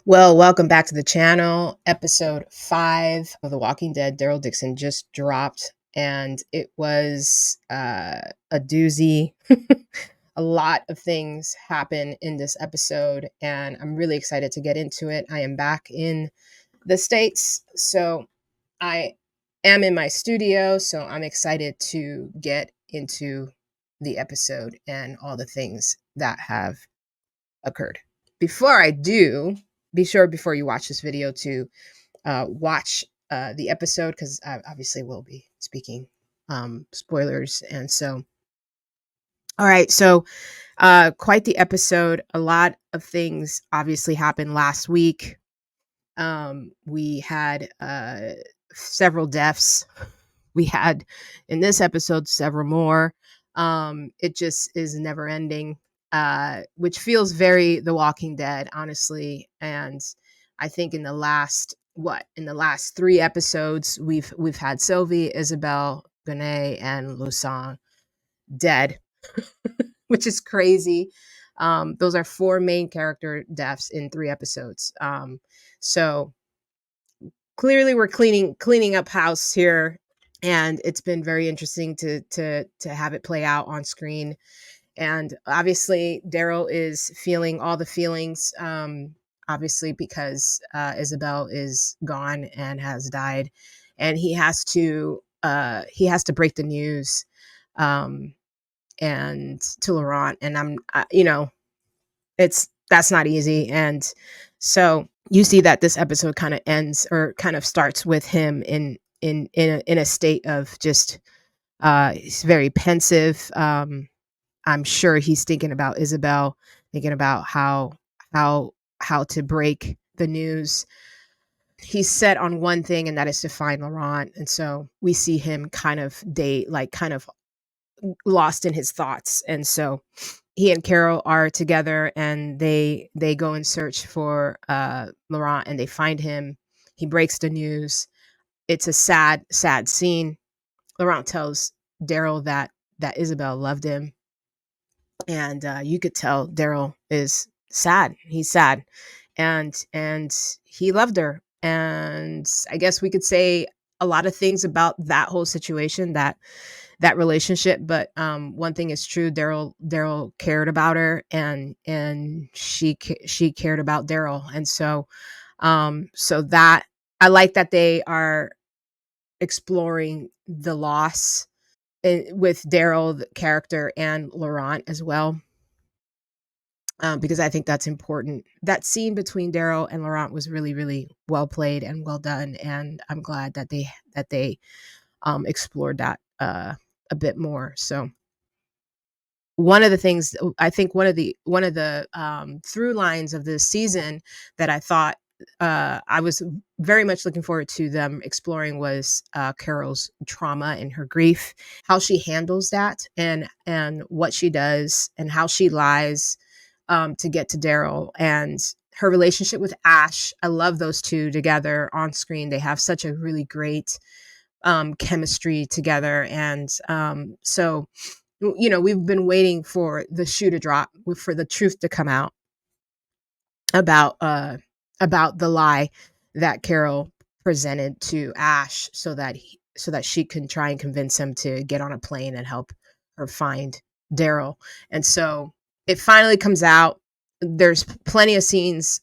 Well, welcome back to the channel. Episode 5 of The Walking Dead, Daryl Dixon, just dropped, and it was a doozy. A lot of things happen in this episode, and I'm really excited to get into it. I am back in the States, so I am in my studio, so I'm excited to get into the episode and all the things that have occurred. Before I do, be sure before you watch this video to watch the episode because I obviously will be speaking spoilers. And so, all right, so quite the episode. A lot of things obviously happened last week. We had several deaths. We had in this episode several more. It just is never ending, which feels very The Walking Dead, honestly. And I think in the last 3 episodes, we've had Sylvie, Isabel, Gune, and Lusang dead, which is crazy. Those are 4 main character deaths in 3 episodes. So clearly we're cleaning up house here, and it's been very interesting to have it play out on screen. And obviously Daryl is feeling all the feelings, obviously because Isabel is gone and has died, and he has to break the news, um and to Laurent. And it's that's not easy. And so you see that this episode kind of ends or kind of starts with him in a state of just he's very pensive. I'm sure he's thinking about Isabel, thinking about how how to break the news. He's set on one thing, and that is to find Laurent. And so we see him kind of lost in his thoughts. And so he and Carol are together, and they go and search for Laurent, and they find him. He breaks the news. It's a sad scene. Laurent tells Daryl that Isabel loved him, and you could tell Daryl is sad. He's sad, and he loved her. And I guess we could say a lot of things about that whole situation, that relationship. But one thing is true: Daryl cared about her, and she cared about Daryl. And so so that I like that they are exploring the loss with Daryl, the character, and Laurent as well, because I think that's important. That scene between Daryl and Laurent was really, really well played and well done, and I'm glad that they explored that a bit more. So one of the things I think one of the through lines of this season that I thought I was very much looking forward to them exploring was Carol's trauma and her grief, how she handles that, and what she does, and how she lies to get to Daryl, and her relationship with Ash. I love those two together on screen. They have such a really great chemistry together. And so we've been waiting for the shoe to drop, for the truth to come out about the lie that Carol presented to Ash, so that she can try and convince him to get on a plane and help her find Daryl. And so it finally comes out. There's plenty of scenes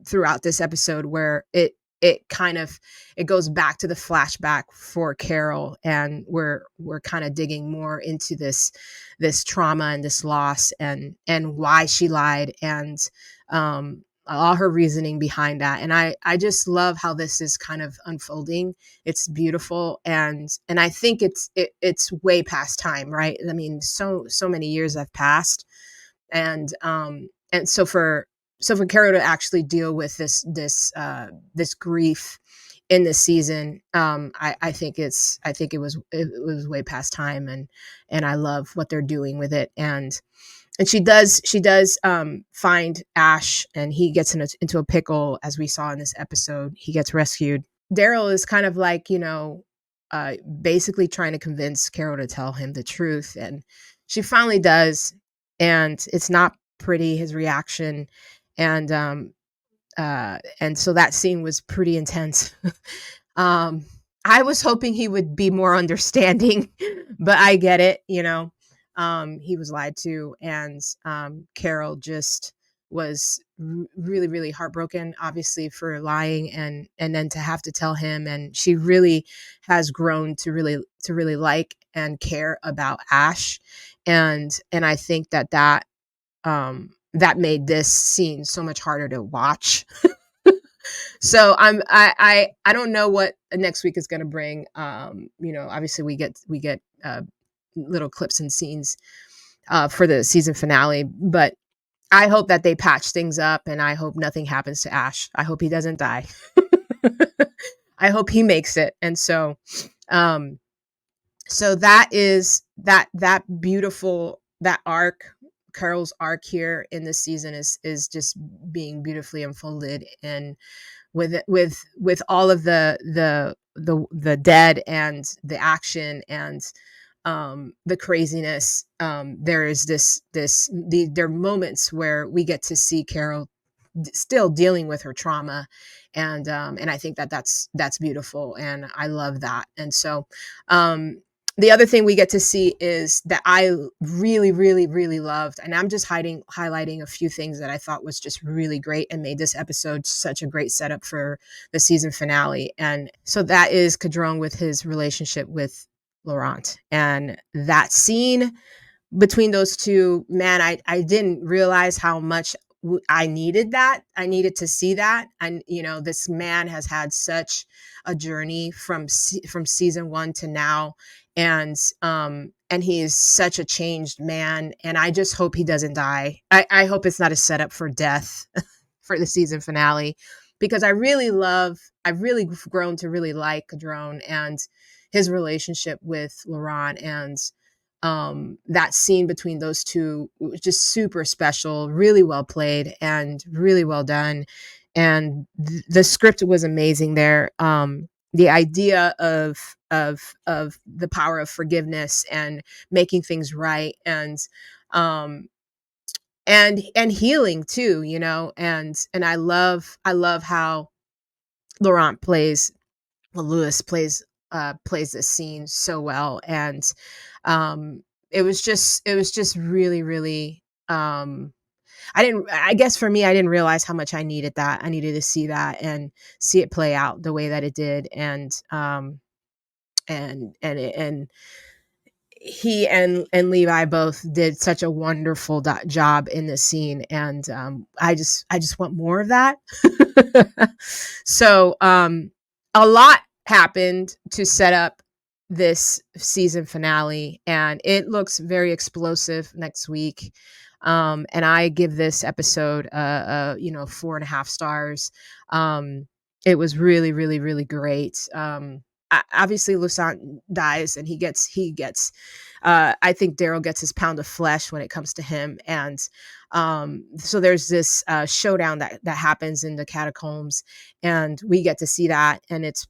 throughout this episode where it kind of it goes back to the flashback for Carol, and we're kind of digging more into this trauma and this loss, and why she lied, and all her reasoning behind that. And I just love how this is kind of unfolding. It's beautiful, and I think it's way past time, right? I mean, so many years have passed, and so for Carol to actually deal with this grief in this season, I think it was way past time, and I love what they're doing with it. And she does find Ash, and he gets into a pickle, as we saw in this episode. He gets rescued. Daryl is kind of like, basically trying to convince Carol to tell him the truth, and she finally does. And it's not pretty, his reaction. And and so that scene was pretty intense. um, I was hoping he would be more understanding, but I get it, he was lied to, and Carol just was really, really heartbroken, obviously, for lying, and then to have to tell him. And she really has grown to really like and care about Ash, and I think that made this scene so much harder to watch. So I don't know what next week is going to bring. Obviously we get little clips and scenes for the season finale, but I hope that they patch things up, and I hope nothing happens to Ash. I hope he doesn't die. I hope he makes it. And um, so that is that beautiful, that arc, Carol's arc here in this season is just being beautifully unfolded, and with all of the dead and the action and the craziness. There is there are moments where we get to see Carol still dealing with her trauma, and I think that's beautiful, and I love that. And so the other thing we get to see is that I really, really, really loved, and I'm just highlighting a few things that I thought was just really great and made this episode such a great setup for the season finale. And so that is Cadron with his relationship with Laurent, and that scene between those two, man, I didn't realize how much I needed that. I needed to see that. And this man has had such a journey from season 1 to now, and he is such a changed man. And I just hope he doesn't die. I hope it's not a setup for death for the season finale, because I've really grown to really like Cadron and his relationship with Laurent, and that scene between those two was just super special, really well played and really well done. And the script was amazing there. The idea of the power of forgiveness and making things right, um and healing too, and I love how Laurent Louis plays this scene so well. And it was just really, really, I guess for me, I didn't realize how much I needed that. I needed to see that and see it play out the way that it did. And he and Levi both did such a wonderful job in this scene, and I just want more of that. So a lot happened to set up this season finale, and it looks very explosive next week. And I give this episode 4.5 stars. It was really, really, really great. Obviously Lusant dies, and he gets I think Daryl gets his pound of flesh when it comes to him. And so there's this showdown that happens in the catacombs, and we get to see that. And it's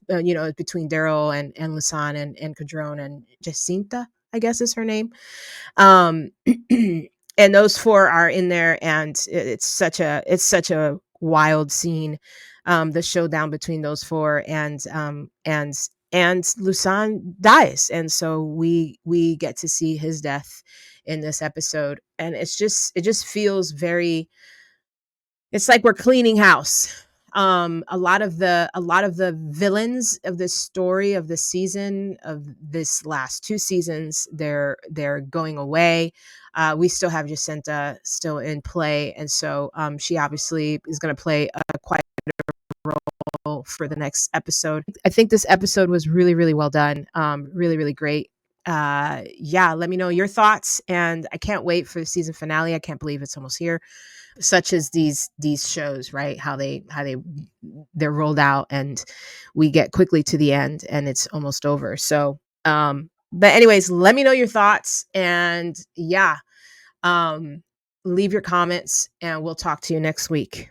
between Daryl and Lusant and Cadron and Jacinta, I guess is her name. um and those four are in there, and it's such a wild scene, the showdown between those four. And Lusan dies, and so we get to see his death in this episode. And it just feels very, it's like we're cleaning house. A lot of the villains of this story, of this season, of this last 2 seasons, they're going away. We still have Jacinta still in play, and so she obviously is going to play quite role for the next episode. I think this episode was really, really well done. Really, really great. Yeah, let me know your thoughts, and I can't wait for the season finale. I can't believe it's almost here. Such as these shows, right? They're rolled out, and we get quickly to the end, and it's almost over. So, but anyways, let me know your thoughts, and yeah, leave your comments, and we'll talk to you next week.